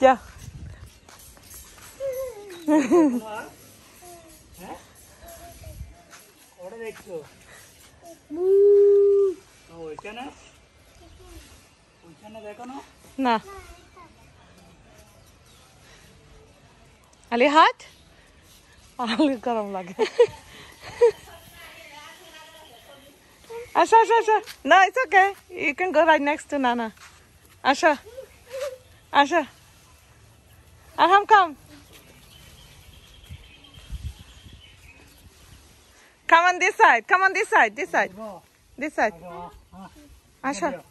যা দেখছো ওইখানে দেখো না না আলি হাত আলি গরম লাগে Asha. No, it's okay. You can go right next to Nana. Asha. Arham, come. Come on this side. This side. Asha.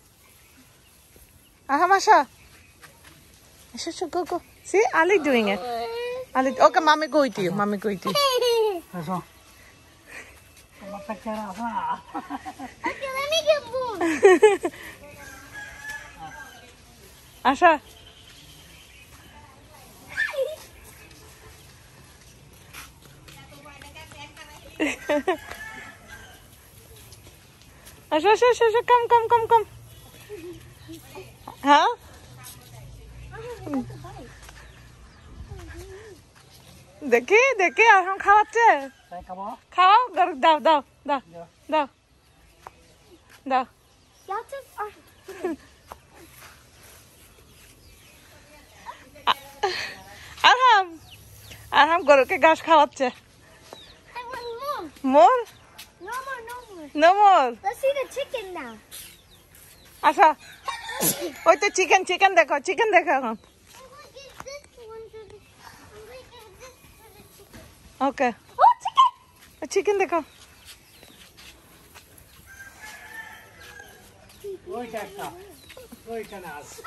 Arham, Asha. Asha, go. See, Ali doing it. Ali. Okay, mommy go with you. Okay, let me get more. Asha. Asha, come. Huh? দেখি আর এখন খাওয়াচ্ছে খাও দাও আরহাম গরুকে ঘাস খাওয়াচ্ছে মোর No more. Let's see the chicken now. আচ্ছা ওই তো চিকেন দেখো এখন ওকে চিকেন দেখো ওইখানে আছে